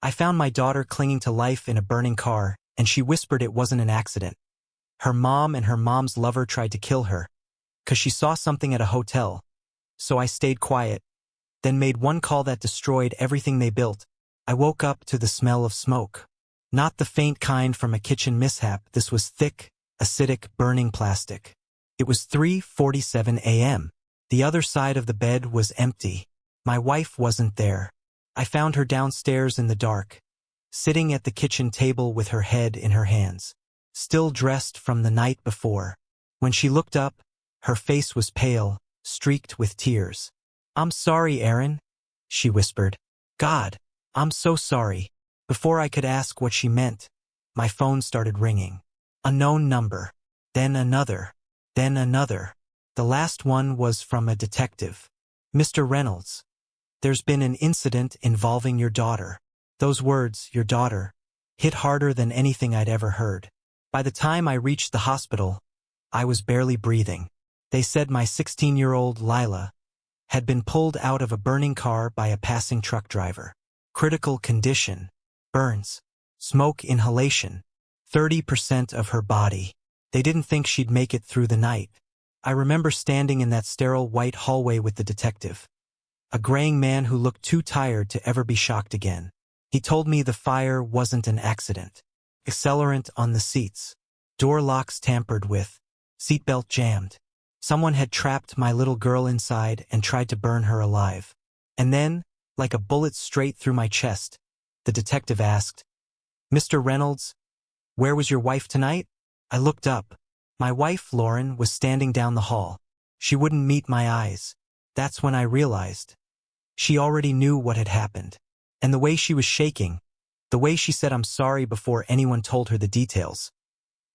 I found my daughter clinging to life in a burning car, and she whispered it wasn't an accident. Her mom and her mom's lover tried to kill her, 'cause she saw something at a hotel. So I stayed quiet, then made one call that destroyed everything they built. I woke up to the smell of smoke. Not the faint kind from a kitchen mishap. This was thick, acidic, burning plastic. It was 3:47 a.m. The other side of the bed was empty. My wife wasn't there. I found her downstairs in the dark, sitting at the kitchen table with her head in her hands, still dressed from the night before. When she looked up, her face was pale, streaked with tears. "I'm sorry, Aaron," she whispered. "God, I'm so sorry." Before I could ask what she meant, my phone started ringing. Unknown number, then another, then another. The last one was from a detective. "Mr. Reynolds, there's been an incident involving your daughter." Those words, your daughter, hit harder than anything I'd ever heard. By the time I reached the hospital, I was barely breathing. They said my 16-year-old Lila had been pulled out of a burning car by a passing truck driver. Critical condition, burns, smoke inhalation, 30% of her body. They didn't think she'd make it through the night. I remember standing in that sterile white hallway with the detective, a graying man who looked too tired to ever be shocked again. He told me the fire wasn't an accident. Accelerant on the seats, door locks tampered with, seatbelt jammed. Someone had trapped my little girl inside and tried to burn her alive. And then, like a bullet straight through my chest, the detective asked, "Mr. Reynolds, where was your wife tonight?" I looked up. My wife, Lauren, was standing down the hall. She wouldn't meet my eyes. That's when I realized. She already knew what had happened. And the way she was shaking, the way she said "I'm sorry" before anyone told her the details,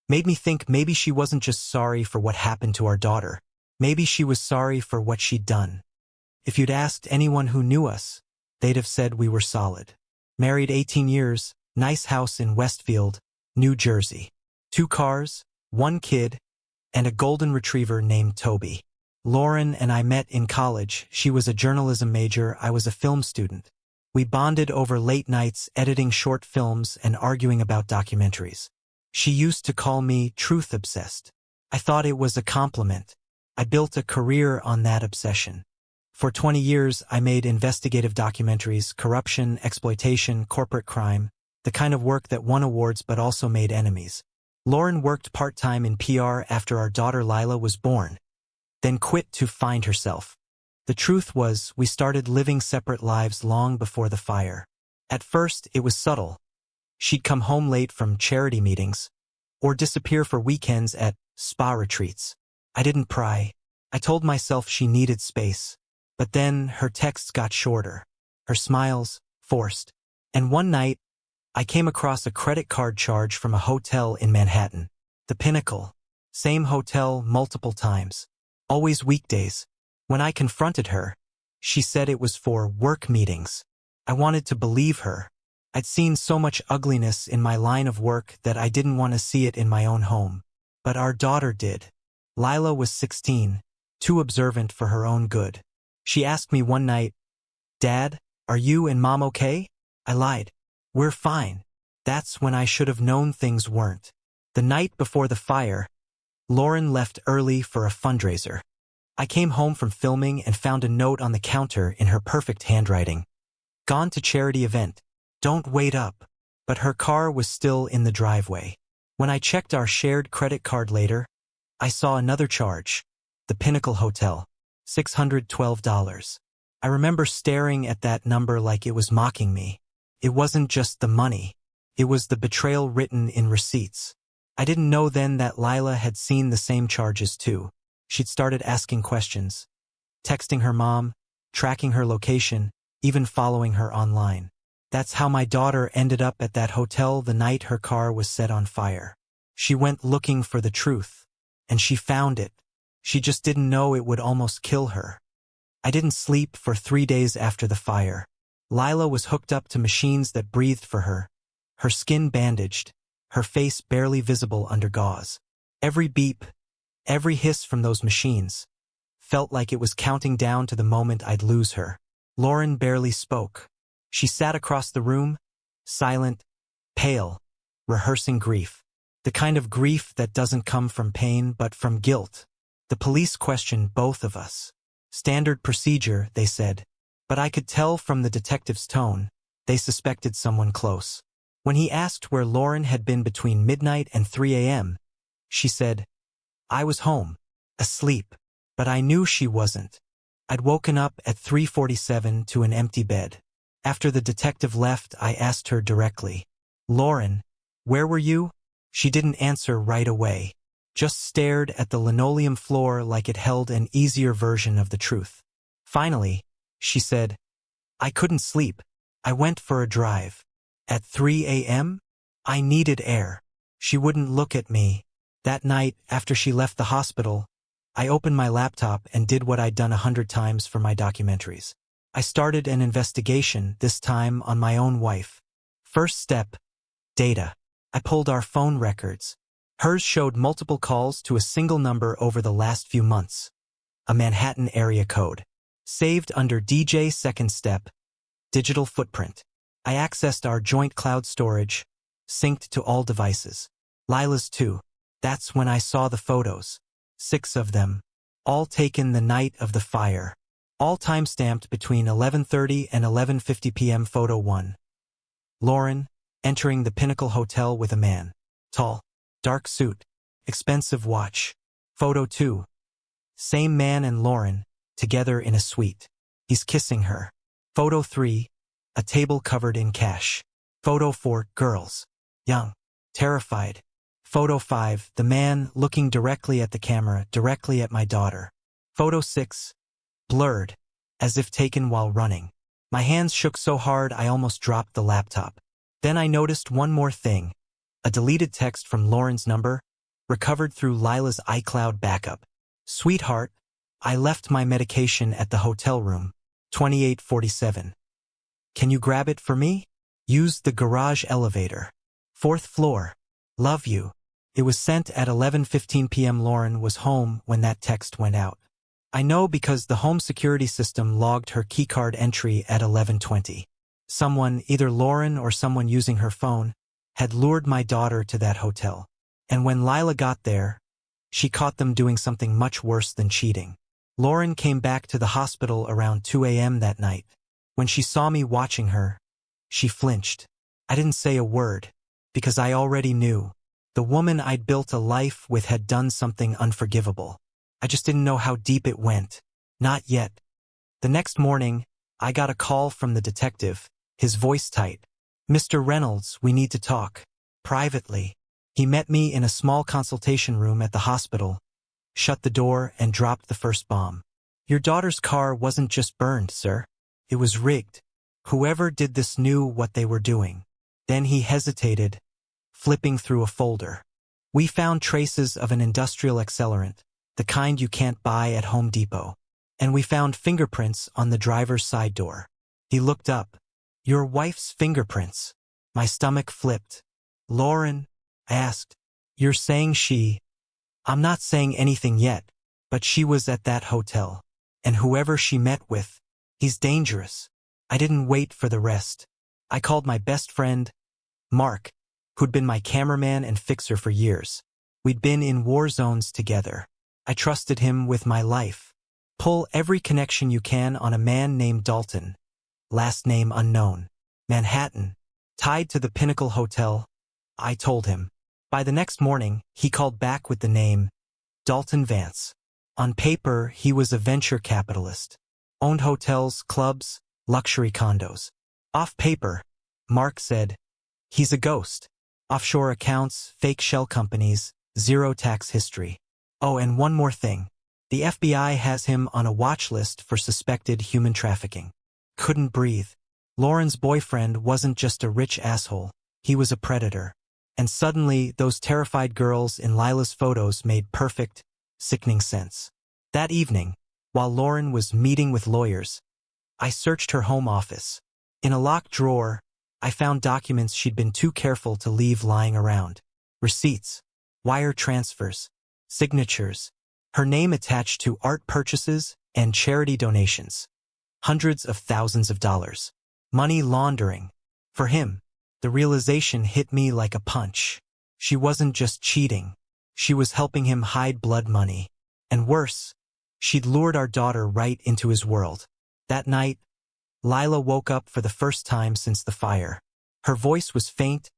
made me think maybe she wasn't just sorry for what happened to our daughter. Maybe she was sorry for what she'd done. If you'd asked anyone who knew us, they'd have said we were solid. Married 18 years, nice house in Westfield, New Jersey. 2 cars, 1 kid, and a golden retriever named Toby. Lauren and I met in college. She was a journalism major, I was a film student. We bonded over late nights editing short films and arguing about documentaries. She used to call me truth-obsessed. I thought it was a compliment. I built a career on that obsession. For 20 years, I made investigative documentaries, corruption, exploitation, corporate crime, the kind of work that won awards but also made enemies. Lauren worked part-time in PR after our daughter Lila was born, then quit to find herself. The truth was, we started living separate lives long before the fire. At first, it was subtle. She'd come home late from charity meetings, or disappear for weekends at spa retreats. I didn't pry. I told myself she needed space. But then her texts got shorter, her smiles forced. And one night, I came across a credit card charge from a hotel in Manhattan. The Pinnacle. Same hotel multiple times. Always weekdays. When I confronted her, she said it was for work meetings. I wanted to believe her. I'd seen so much ugliness in my line of work that I didn't want to see it in my own home. But our daughter did. Lila was 16, too observant for her own good. She asked me one night, "Dad, are you and Mom okay?" I lied. "We're fine." That's when I should have known things weren't. The night before the fire, Lauren left early for a fundraiser. I came home from filming and found a note on the counter in her perfect handwriting. "Gone to charity event. Don't wait up." But her car was still in the driveway. When I checked our shared credit card later, I saw another charge. The Pinnacle Hotel. $612. I remember staring at that number like it was mocking me. It wasn't just the money. It was the betrayal written in receipts. I didn't know then that Lila had seen the same charges too. She'd started asking questions, texting her mom, tracking her location, even following her online. That's how my daughter ended up at that hotel the night her car was set on fire. She went looking for the truth, and she found it. She just didn't know it would almost kill her. I didn't sleep for 3 days after the fire. Lila was hooked up to machines that breathed for her, her skin bandaged, her face barely visible under gauze. Every beep, every hiss from those machines felt like it was counting down to the moment I'd lose her. Lauren barely spoke. She sat across the room, silent, pale, rehearsing grief. The kind of grief that doesn't come from pain but from guilt. The police questioned both of us. Standard procedure, they said. But I could tell from the detective's tone, they suspected someone close. When he asked where Lauren had been between midnight and 3 a.m., she said, "I was home, asleep." But I knew she wasn't. I'd woken up at 3:47 to an empty bed. After the detective left, I asked her directly, "Lauren, where were you?" She didn't answer right away, just stared at the linoleum floor like it held an easier version of the truth. Finally, she said, "I couldn't sleep. I went for a drive. At 3 a.m.? I needed air." She wouldn't look at me. That night, after she left the hospital, I opened my laptop and did what I'd done 100 times for my documentaries. I started an investigation, this time on my own wife. First step, data. I pulled our phone records. Hers showed multiple calls to a single number over the last few months. A Manhattan area code. Saved under DJ second step, digital footprint. I accessed our joint cloud storage, synced to all devices. Lila's too. That's when I saw the photos. 6 of them. All taken the night of the fire. All time-stamped between 11:30 and 11:50 p.m. Photo 1. Lauren, entering the Pinnacle Hotel with a man. Tall, dark suit, expensive watch. Photo 2. Same man and Lauren, together in a suite. He's kissing her. Photo 3. A table covered in cash. Photo 4. Girls. Young. Terrified. Photo 5. The man looking directly at the camera, directly at my daughter. Photo 6. Blurred, as if taken while running. My hands shook so hard I almost dropped the laptop. Then I noticed one more thing. A deleted text from Lauren's number, recovered through Lila's iCloud backup. "Sweetheart, I left my medication at the hotel room, 2847. Can you grab it for me? Use the garage elevator. 4th floor. Love you." It was sent at 11:15 p.m. Lauren was home when that text went out. I know because the home security system logged her keycard entry at 11:20. Someone, either Lauren or someone using her phone, had lured my daughter to that hotel. And when Lila got there, she caught them doing something much worse than cheating. Lauren came back to the hospital around 2 a.m. that night. When she saw me watching her, she flinched. I didn't say a word, because I already knew. The woman I'd built a life with had done something unforgivable. I just didn't know how deep it went. Not yet. The next morning, I got a call from the detective, his voice tight. "Mr. Reynolds, we need to talk. Privately." He met me in a small consultation room at the hospital, shut the door, and dropped the first bomb. "Your daughter's car wasn't just burned, sir. It was rigged. Whoever did this knew what they were doing." Then he hesitated, flipping through a folder. "We found traces of an industrial accelerant, the kind you can't buy at Home Depot. And we found fingerprints on the driver's side door." He looked up. "Your wife's fingerprints." My stomach flipped. "Lauren?" I asked. "You're saying she—" "I'm not saying anything yet, but she was at that hotel. And whoever she met with, he's dangerous." I didn't wait for the rest. I called my best friend, Mark, who'd been my cameraman and fixer for years. We'd been in war zones together. I trusted him with my life. Pull every connection you can on a man named Dalton. Last name unknown. Manhattan. Tied to the Pinnacle Hotel. I told him. By the next morning, he called back with the name Dalton Vance. On paper, he was a venture capitalist. Owned hotels, clubs, luxury condos. Off paper, Mark said, he's a ghost. Offshore accounts, fake shell companies, zero tax history. Oh, and one more thing. The FBI has him on a watch list for suspected human trafficking. Couldn't breathe. Lauren's boyfriend wasn't just a rich asshole. He was a predator. And suddenly, those terrified girls in Lila's photos made perfect, sickening sense. That evening, while Lauren was meeting with lawyers, I searched her home office. In a locked drawer, I found documents she'd been too careful to leave lying around. Receipts, wire transfers, signatures, her name attached to art purchases and charity donations. Hundreds of thousands of dollars. Money laundering. For him. The realization hit me like a punch. She wasn't just cheating. She was helping him hide blood money. And worse, she'd lured our daughter right into his world. That night, Lila woke up for the first time since the fire. Her voice was faint,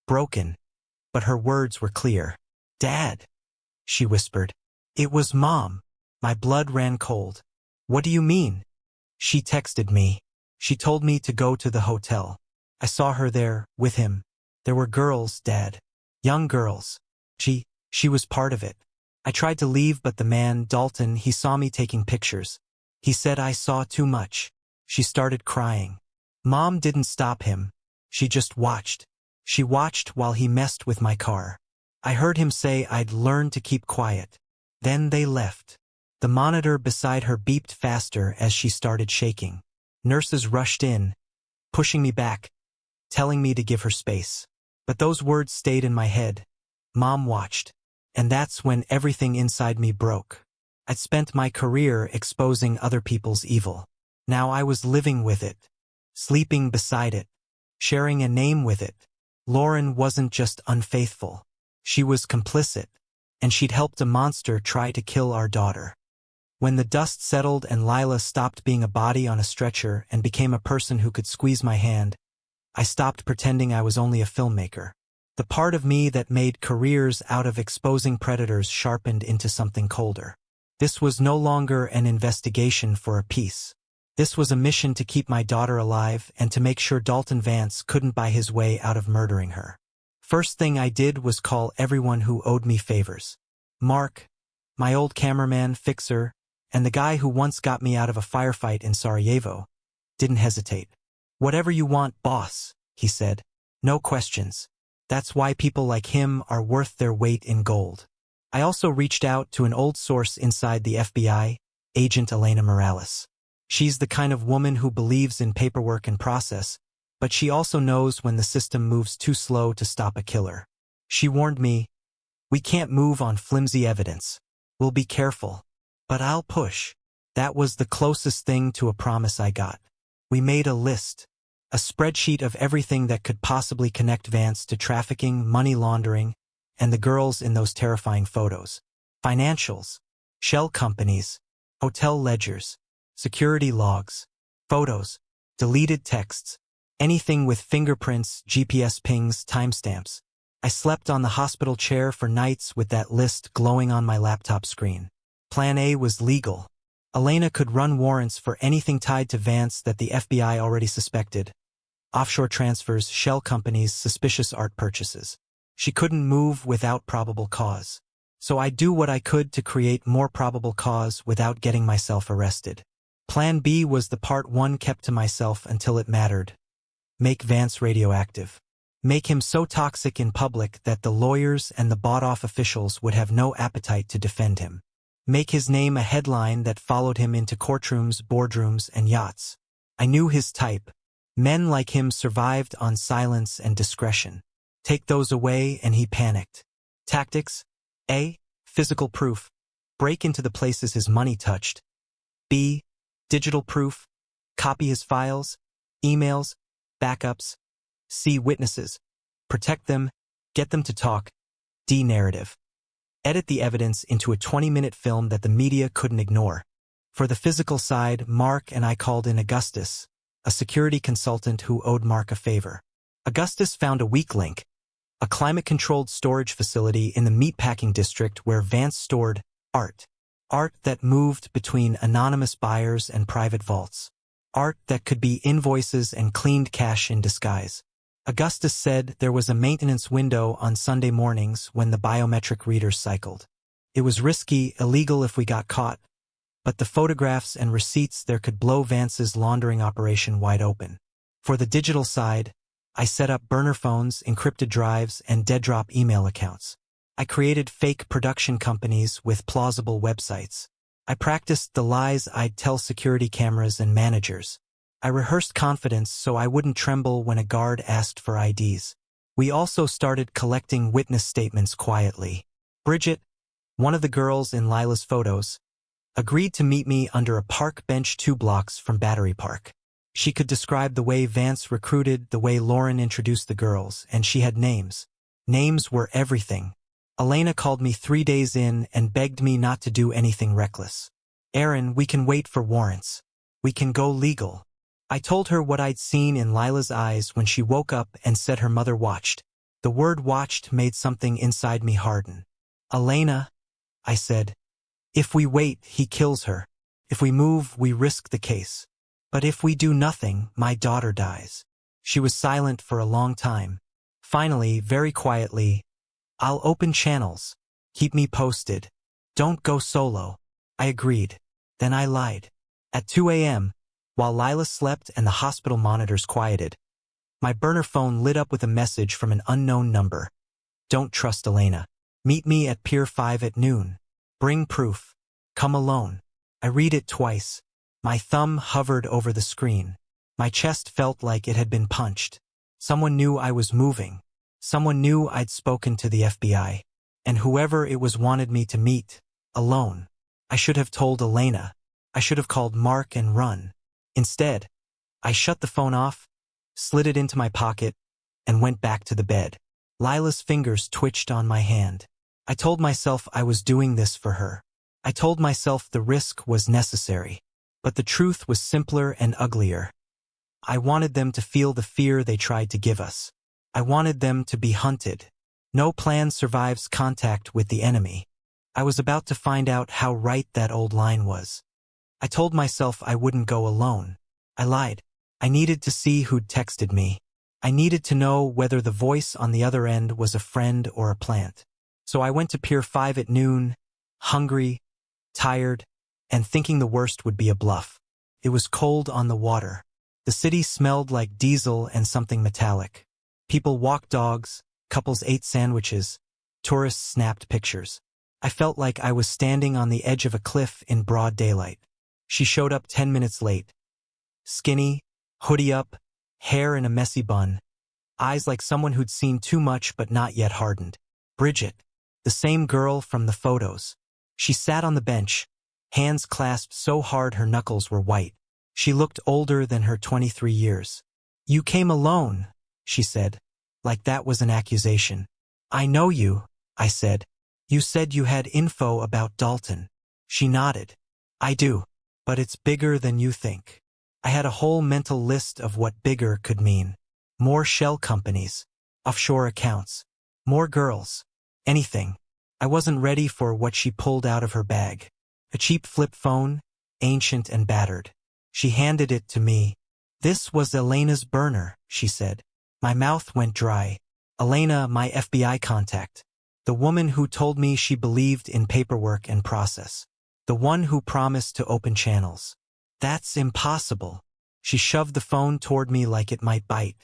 broken, but her words were clear. "Dad," she whispered. "It was Mom." My blood ran cold. "What do you mean?" "She texted me. She told me to go to the hotel. I saw her there, with him. There were girls, Dad. Young girls. She was part of it. I tried to leave, but the man, Dalton, he saw me taking pictures. He said I saw too much." She started crying. Mom didn't stop him. She just watched. She watched while he messed with my car. I heard him say I'd learn to keep quiet. Then they left. The monitor beside her beeped faster as she started shaking. Nurses rushed in, pushing me back, telling me to give her space. But those words stayed in my head. Mom watched. And that's when everything inside me broke. I'd spent my career exposing other people's evil. Now I was living with it, sleeping beside it, sharing a name with it. Lauren wasn't just unfaithful. She was complicit, and she'd helped a monster try to kill our daughter. When the dust settled and Lila stopped being a body on a stretcher and became a person who could squeeze my hand, I stopped pretending I was only a filmmaker. The part of me that made careers out of exposing predators sharpened into something colder. This was no longer an investigation for a piece. This was a mission to keep my daughter alive and to make sure Dalton Vance couldn't buy his way out of murdering her. First thing I did was call everyone who owed me favors. Mark, my old cameraman, fixer, and the guy who once got me out of a firefight in Sarajevo, didn't hesitate. "Whatever you want, boss," he said. "No questions. That's why people like him are worth their weight in gold." I also reached out to an old source inside the FBI, Agent Elena Morales. She's the kind of woman who believes in paperwork and process, but she also knows when the system moves too slow to stop a killer. She warned me, "We can't move on flimsy evidence. We'll be careful. But I'll push." That was the closest thing to a promise I got. We made a list. A spreadsheet of everything that could possibly connect Vance to trafficking, money laundering, and the girls in those terrifying photos. Financials, shell companies, hotel ledgers, security logs, photos, deleted texts, anything with fingerprints, GPS pings, timestamps. I slept on the hospital chair for nights with that list glowing on my laptop screen. Plan A was legal. Elena could run warrants for anything tied to Vance that the FBI already suspected. Offshore transfers, shell companies, suspicious art purchases. She couldn't move without probable cause. So I'd do what I could to create more probable cause without getting myself arrested. Plan B was the part one kept to myself until it mattered. Make Vance radioactive. Make him so toxic in public that the lawyers and the bought-off officials would have no appetite to defend him. Make his name a headline that followed him into courtrooms, boardrooms, and yachts. I knew his type. Men like him survived on silence and discretion. Take those away and he panicked. Tactics: A. Physical proof. Break into the places his money touched. B. Digital proof. Copy his files, emails, backups. C. Witnesses. Protect them, get them to talk. D. Narrative. Edit the evidence into a 20-minute film that the media couldn't ignore. For the physical side, Mark and I called in Augustus, a security consultant who owed Mark a favor. Augustus found a weak link, a climate-controlled storage facility in the meatpacking district where Vance stored art. Art that moved between anonymous buyers and private vaults. Art that could be invoices and cleaned cash in disguise. Augustus said there was a maintenance window on Sunday mornings when the biometric readers cycled. It was risky, illegal if we got caught, but the photographs and receipts there could blow Vance's laundering operation wide open. For the digital side, I set up burner phones, encrypted drives, and dead-drop email accounts. I created fake production companies with plausible websites. I practiced the lies I'd tell security cameras and managers. I rehearsed confidence so I wouldn't tremble when a guard asked for IDs. We also started collecting witness statements quietly. Bridget, one of the girls in Lila's photos, agreed to meet me under a park bench 2 blocks from Battery Park. She could describe the way Vance recruited, the way Lauren introduced the girls, and she had names. Names were everything. Elena called me 3 days in and begged me not to do anything reckless. Aaron, we can wait for warrants. We can go legal. I told her what I'd seen in Lila's eyes when she woke up and said her mother watched. The word watched made something inside me harden. Elena, I said, if we wait, he kills her. If we move, we risk the case. But if we do nothing, my daughter dies. She was silent for a long time. Finally, very quietly, I'll open channels. Keep me posted. Don't go solo. I agreed. Then I lied. At 2 a.m., while Lila slept and the hospital monitors quieted, my burner phone lit up with a message from an unknown number. Don't trust Elena. Meet me at Pier 5 at noon. Bring proof. Come alone. I read it twice. My thumb hovered over the screen. My chest felt like it had been punched. Someone knew I was moving. Someone knew I'd spoken to the FBI. And whoever it was wanted me to meet, alone. I should have told Elena. I should have called Mark and run. Instead, I shut the phone off, slid it into my pocket, and went back to the bed. Lila's fingers twitched on my hand. I told myself I was doing this for her. I told myself the risk was necessary. But the truth was simpler and uglier. I wanted them to feel the fear they tried to give us. I wanted them to be hunted. No plan survives contact with the enemy. I was about to find out how right that old line was. I told myself I wouldn't go alone. I lied. I needed to see who'd texted me. I needed to know whether the voice on the other end was a friend or a plant. So I went to Pier 5 at noon, hungry, tired, and thinking the worst would be a bluff. It was cold on the water. The city smelled like diesel and something metallic. People walked dogs, couples ate sandwiches, tourists snapped pictures. I felt like I was standing on the edge of a cliff in broad daylight. She showed up 10 minutes late. Skinny, hoodie up, hair in a messy bun, eyes like someone who'd seen too much but not yet hardened. Bridget, the same girl from the photos. She sat on the bench, hands clasped so hard her knuckles were white. She looked older than her 23 years. You came alone, she said, like that was an accusation. I know you, I said. You said you had info about Dalton. She nodded. I do, but it's bigger than you think. I had a whole mental list of what bigger could mean. More shell companies, offshore accounts, more girls, anything. I wasn't ready for what she pulled out of her bag. A cheap flip phone, ancient and battered. She handed it to me. This was Elena's burner, she said. My mouth went dry. Elena, my FBI contact. The woman who told me she believed in paperwork and process. The one who promised to open channels. That's impossible. She shoved the phone toward me like it might bite.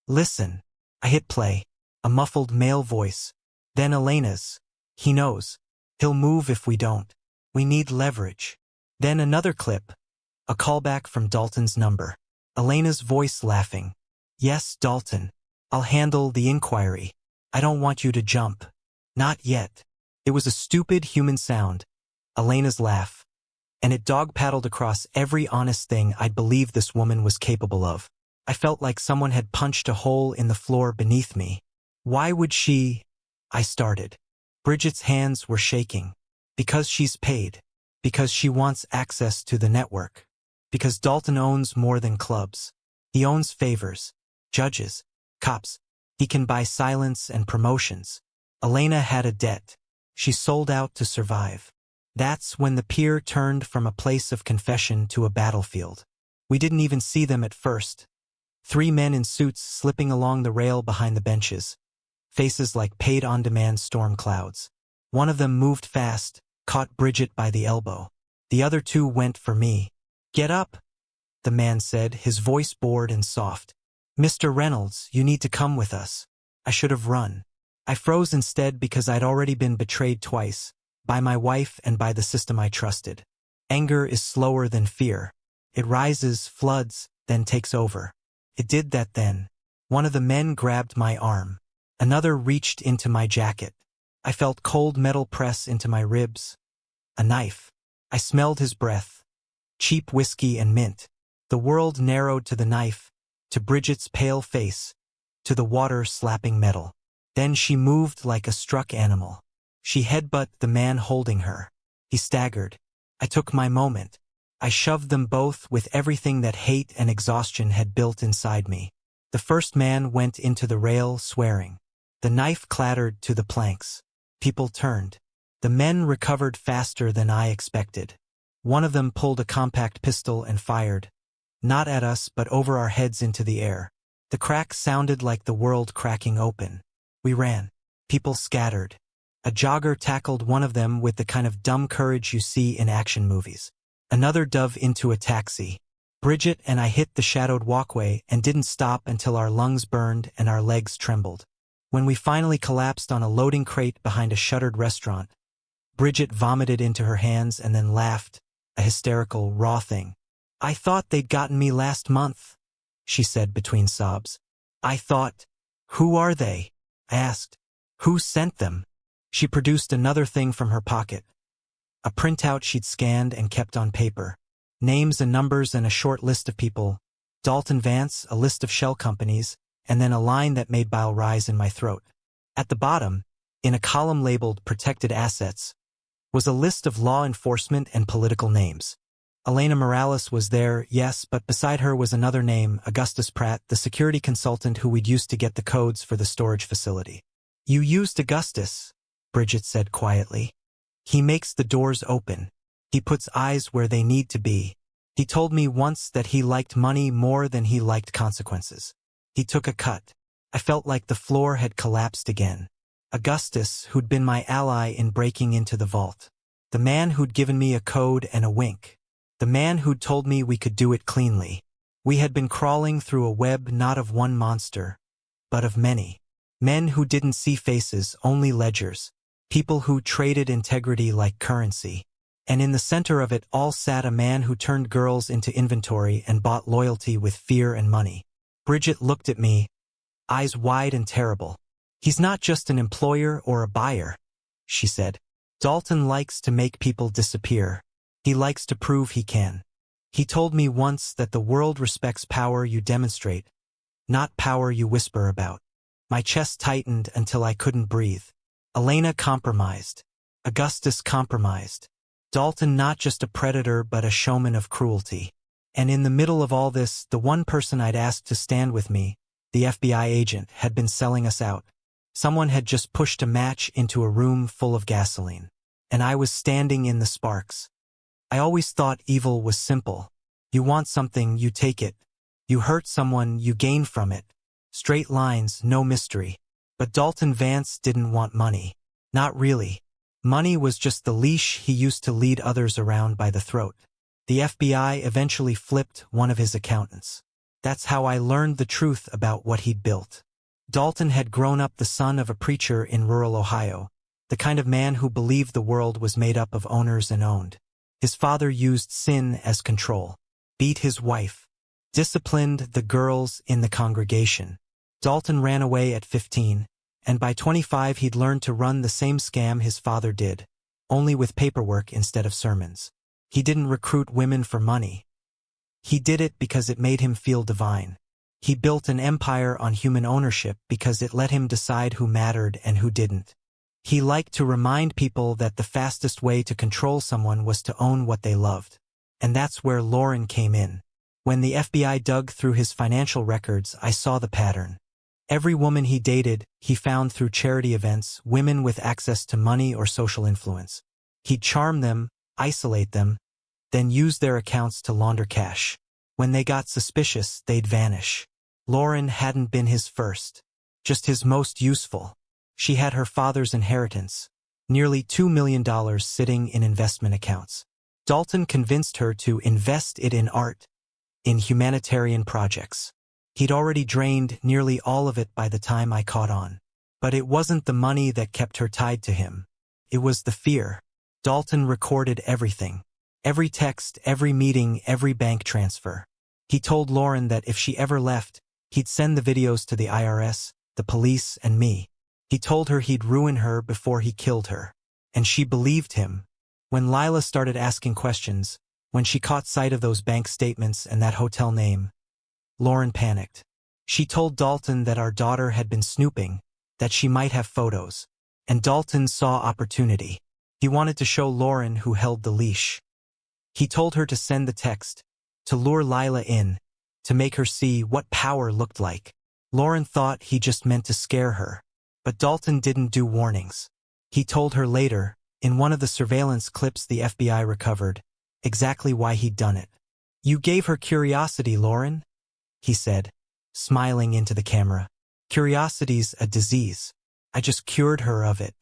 Listen. I hit play. A muffled male voice. Then Elena's. He knows. He'll move if we don't. We need leverage. Then another clip. A callback from Dalton's number. Elena's voice laughing. Yes, Dalton. I'll handle the inquiry. I don't want you to jump. Not yet. It was a stupid human sound. Elena's laugh. And it dog-paddled across every honest thing I'd believed this woman was capable of. I felt like someone had punched a hole in the floor beneath me. Why would she? I started. Bridget's hands were shaking. Because she's paid. Because she wants access to the network. Because Dalton owns more than clubs. He owns favors, judges, cops. He can buy silence and promotions. Elena had a debt. She sold out to survive. That's when the pier turned from a place of confession to a battlefield. We didn't even see them at first. 3 men in suits slipping along the rail behind the benches. Faces like paid-on-demand storm clouds. One of them moved fast, caught Bridget by the elbow. The other 2 went for me. Get up, the man said, his voice bored and soft. Mr. Reynolds, you need to come with us. I should have run. I froze instead because I'd already been betrayed twice, by my wife and by the system I trusted. Anger is slower than fear. It rises, floods, then takes over. It did that then. One of the men grabbed my arm. Another reached into my jacket. I felt cold metal press into my ribs. A knife. I smelled his breath. Cheap whiskey and mint. The world narrowed to the knife, to Bridget's pale face, to the water slapping metal. Then she moved like a struck animal. She headbutted the man holding her. He staggered. I took my moment. I shoved them both with everything that hate and exhaustion had built inside me. The first man went into the rail, swearing. The knife clattered to the planks. People turned. The men recovered faster than I expected. One of them pulled a compact pistol and fired. Not at us, but over our heads into the air. The crack sounded like the world cracking open. We ran. People scattered. A jogger tackled one of them with the kind of dumb courage you see in action movies. Another dove into a taxi. Bridget and I hit the shadowed walkway and didn't stop until our lungs burned and our legs trembled. When we finally collapsed on a loading crate behind a shuttered restaurant, Bridget vomited into her hands and then laughed, a hysterical, raw thing. I thought they'd gotten me last month, she said between sobs. I thought, who are they? I asked. Who sent them? She produced another thing from her pocket. A printout she'd scanned and kept on paper. Names and numbers and a short list of people. Dalton Vance, a list of shell companies, and then a line that made bile rise in my throat. At the bottom, in a column labeled Protected Assets, was a list of law enforcement and political names. Elena Morales was there, yes, but beside her was another name, Augustus Pratt, the security consultant who we'd used to get the codes for the storage facility. You used Augustus, Bridget said quietly. He makes the doors open. He puts eyes where they need to be. He told me once that he liked money more than he liked consequences. He took a cut. I felt like the floor had collapsed again. Augustus, who'd been my ally in breaking into the vault. The man who'd given me a code and a wink. The man who'd told me we could do it cleanly. We had been crawling through a web not of one monster, but of many. Men who didn't see faces, only ledgers. People who traded integrity like currency. And in the center of it all sat a man who turned girls into inventory and bought loyalty with fear and money. Bridget looked at me, eyes wide and terrible. He's not just an employer or a buyer, she said. Dalton likes to make people disappear. He likes to prove he can. He told me once that the world respects power you demonstrate, not power you whisper about. My chest tightened until I couldn't breathe. Elena compromised. Augustus compromised. Dalton not just a predator but a showman of cruelty. And in the middle of all this, the one person I'd asked to stand with me, the FBI agent, had been selling us out. Someone had just pushed a match into a room full of gasoline. And I was standing in the sparks. I always thought evil was simple. You want something, you take it. You hurt someone, you gain from it. Straight lines, no mystery. But Dalton Vance didn't want money. Not really. Money was just the leash he used to lead others around by the throat. The FBI eventually flipped one of his accountants. That's how I learned the truth about what he'd built. Dalton had grown up the son of a preacher in rural Ohio, the kind of man who believed the world was made up of owners and owned. His father used sin as control, beat his wife, disciplined the girls in the congregation. Dalton ran away at 15, and by 25 he'd learned to run the same scam his father did, only with paperwork instead of sermons. He didn't recruit women for money. He did it because it made him feel divine. He built an empire on human ownership because it let him decide who mattered and who didn't. He liked to remind people that the fastest way to control someone was to own what they loved. And that's where Lauren came in. When the FBI dug through his financial records, I saw the pattern. Every woman he dated, he found through charity events, women with access to money or social influence. He'd charm them, isolate them, then use their accounts to launder cash. When they got suspicious, they'd vanish. Lauren hadn't been his first, just his most useful. She had her father's inheritance, nearly $2 million sitting in investment accounts. Dalton convinced her to invest it in art, in humanitarian projects. He'd already drained nearly all of it by the time I caught on. But it wasn't the money that kept her tied to him. It was the fear. Dalton recorded everything. Every text, every meeting, every bank transfer. He told Lauren that if she ever left, he'd send the videos to the IRS, the police, and me. He told her he'd ruin her before he killed her. And she believed him. When Lila started asking questions, When she caught sight of those bank statements and that hotel name, Lauren panicked. She told Dalton that our daughter had been snooping, that she might have photos. And Dalton saw opportunity. He wanted to show Lauren who held the leash. He told her to send the text, to lure Lila in, to make her see what power looked like. Lauren thought he just meant to scare her. But Dalton didn't do warnings. He told her later, in one of the surveillance clips the FBI recovered, exactly why he'd done it. "You gave her curiosity, Lauren," he said, smiling into the camera. "Curiosity's a disease. I just cured her of it.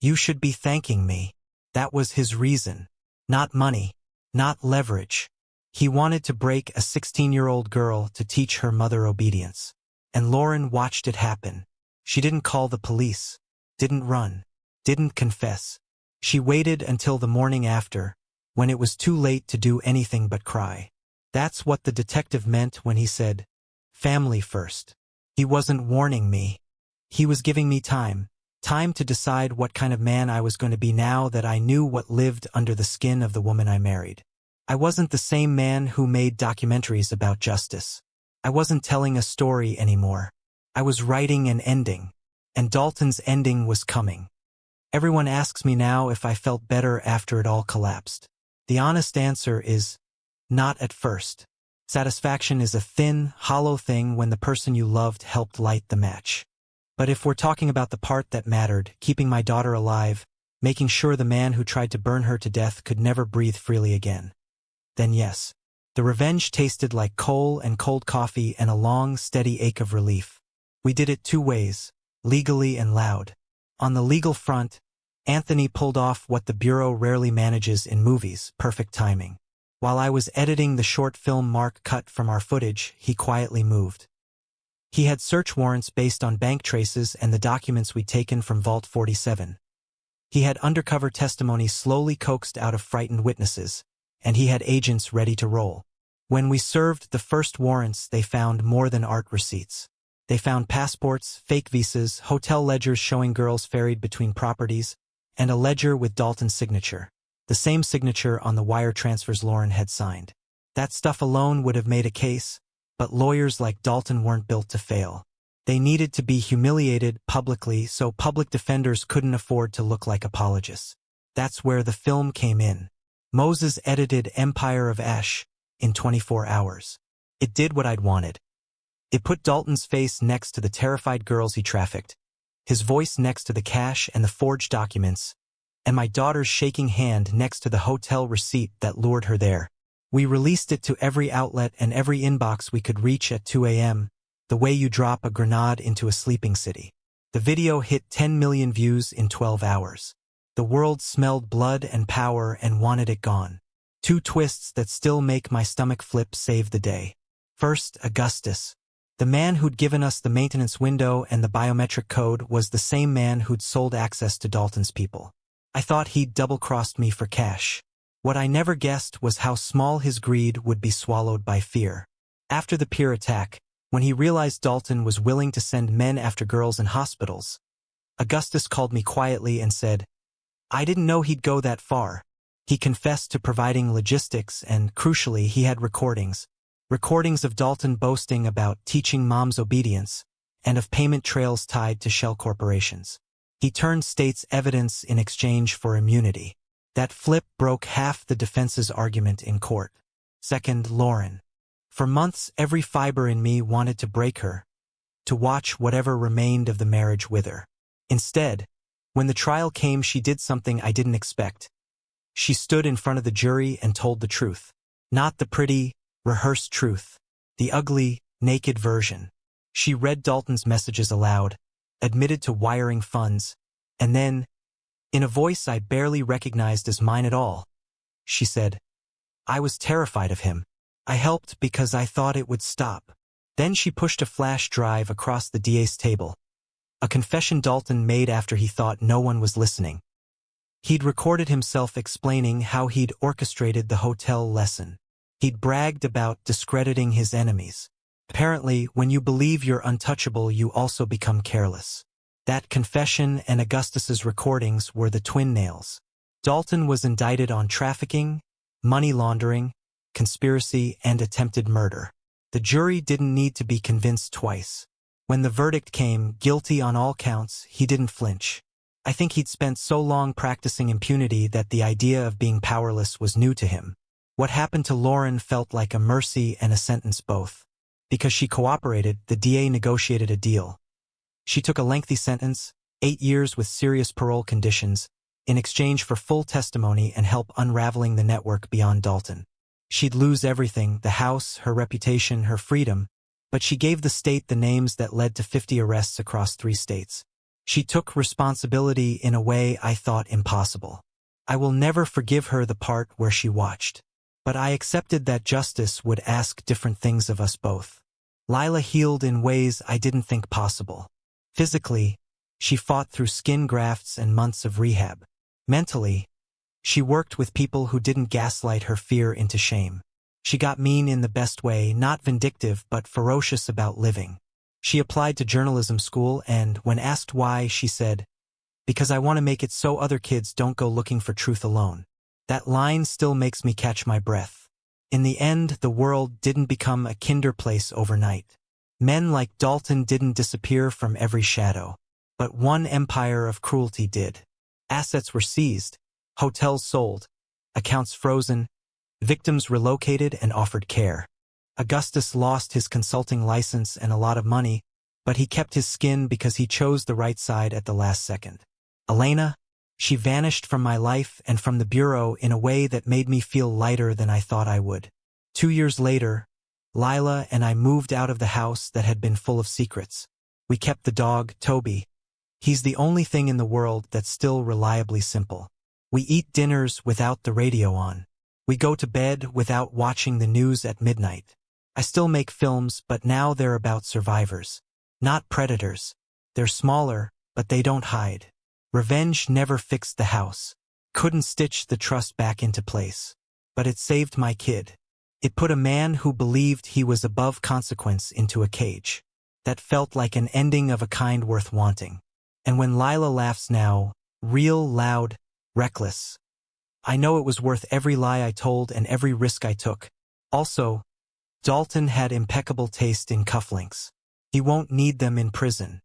You should be thanking me." That was his reason. Not money, not leverage. He wanted to break a 16-year-old girl to teach her mother obedience. And Lauren watched it happen. She didn't call the police, didn't run, didn't confess. She waited until the morning after, when it was too late to do anything but cry. That's what the detective meant when he said, "Family first." He wasn't warning me. He was giving me time to decide what kind of man I was going to be now that I knew what lived under the skin of the woman I married. I wasn't the same man who made documentaries about justice. I wasn't telling a story anymore. I was writing an ending, and Dalton's ending was coming. Everyone asks me now if I felt better after it all collapsed. The honest answer is, not at first. Satisfaction is a thin, hollow thing when the person you loved helped light the match. But if we're talking about the part that mattered, keeping my daughter alive, making sure the man who tried to burn her to death could never breathe freely again, then yes, the revenge tasted like coal and cold coffee and a long, steady ache of relief. We did it two ways, legally and loud. On the legal front, Anthony pulled off what the Bureau rarely manages in movies, perfect timing. While I was editing the short film Mark cut from our footage, he quietly moved. He had search warrants based on bank traces and the documents we'd taken from Vault 47. He had undercover testimony slowly coaxed out of frightened witnesses, and he had agents ready to roll. When we served the first warrants, they found more than art receipts. They found passports, fake visas, hotel ledgers showing girls ferried between properties, and a ledger with Dalton's signature. The same signature on the wire transfers Lauren had signed. That stuff alone would have made a case, but lawyers like Dalton weren't built to fail. They needed to be humiliated publicly so public defenders couldn't afford to look like apologists. That's where the film came in. Moses edited Empire of Ash in 24 hours. It did what I'd wanted. It put Dalton's face next to the terrified girls he trafficked, his voice next to the cash and the forged documents, and my daughter's shaking hand next to the hotel receipt that lured her there. We released it to every outlet and every inbox we could reach at 2 a.m., the way you drop a grenade into a sleeping city. The video hit 10 million views in 12 hours. The world smelled blood and power and wanted it gone. Two twists that still make my stomach flip saved the day. First, Augustus. The man who'd given us the maintenance window and the biometric code was the same man who'd sold access to Dalton's people. I thought he'd double-crossed me for cash. What I never guessed was how small his greed would be swallowed by fear. After the pier attack, when he realized Dalton was willing to send men after girls in hospitals, Augustus called me quietly and said, "I didn't know he'd go that far." He confessed to providing logistics and, crucially, he had recordings. Recordings of Dalton boasting about teaching mom's obedience and of payment trails tied to shell corporations. He turned state's evidence in exchange for immunity. That flip broke half the defense's argument in court. Second, Lauren. For months, every fiber in me wanted to break her, to watch whatever remained of the marriage wither. Instead, when the trial came, she did something I didn't expect. She stood in front of the jury and told the truth. Not the pretty, rehearsed truth. The ugly, naked version. She read Dalton's messages aloud, admitted to wiring funds, and then, in a voice I barely recognized as mine at all, she said, "I was terrified of him. I helped because I thought it would stop." Then she pushed a flash drive across the DA's table. A confession Dalton made after he thought no one was listening. He'd recorded himself explaining how he'd orchestrated the hotel lesson. He'd bragged about discrediting his enemies. Apparently, when you believe you're untouchable, you also become careless. That confession and Augustus's recordings were the twin nails. Dalton was indicted on trafficking, money laundering, conspiracy, and attempted murder. The jury didn't need to be convinced twice. When the verdict came, guilty on all counts, he didn't flinch. I think he'd spent so long practicing impunity that the idea of being powerless was new to him. What happened to Lauren felt like a mercy and a sentence both. Because she cooperated, the DA negotiated a deal. She took a lengthy sentence, 8 years with serious parole conditions, in exchange for full testimony and help unraveling the network beyond Dalton. She'd lose everything, the house, her reputation, her freedom, but she gave the state the names that led to 50 arrests across 3 states. She took responsibility in a way I thought impossible. I will never forgive her the part where she watched. But I accepted that justice would ask different things of us both. Lila healed in ways I didn't think possible. Physically, she fought through skin grafts and months of rehab. Mentally, she worked with people who didn't gaslight her fear into shame. She got mean in the best way, not vindictive but ferocious about living. She applied to journalism school and, when asked why, she said, "Because I want to make it so other kids don't go looking for truth alone." That line still makes me catch my breath. In the end, the world didn't become a kinder place overnight. Men like Dalton didn't disappear from every shadow. But one empire of cruelty did. Assets were seized, hotels sold, accounts frozen, victims relocated and offered care. Augustus lost his consulting license and a lot of money, but he kept his skin because he chose the right side at the last second. Elena? She vanished from my life and from the bureau in a way that made me feel lighter than I thought I would. 2 years later, Lila and I moved out of the house that had been full of secrets. We kept the dog, Toby. He's the only thing in the world that's still reliably simple. We eat dinners without the radio on. We go to bed without watching the news at midnight. I still make films, but now they're about survivors. Not predators. They're smaller, but they don't hide. Revenge never fixed the house. Couldn't stitch the trust back into place. But it saved my kid. It put a man who believed he was above consequence into a cage. That felt like an ending of a kind worth wanting. And when Lila laughs now, real, loud, reckless, I know it was worth every lie I told and every risk I took. Also, Dalton had impeccable taste in cufflinks. He won't need them in prison.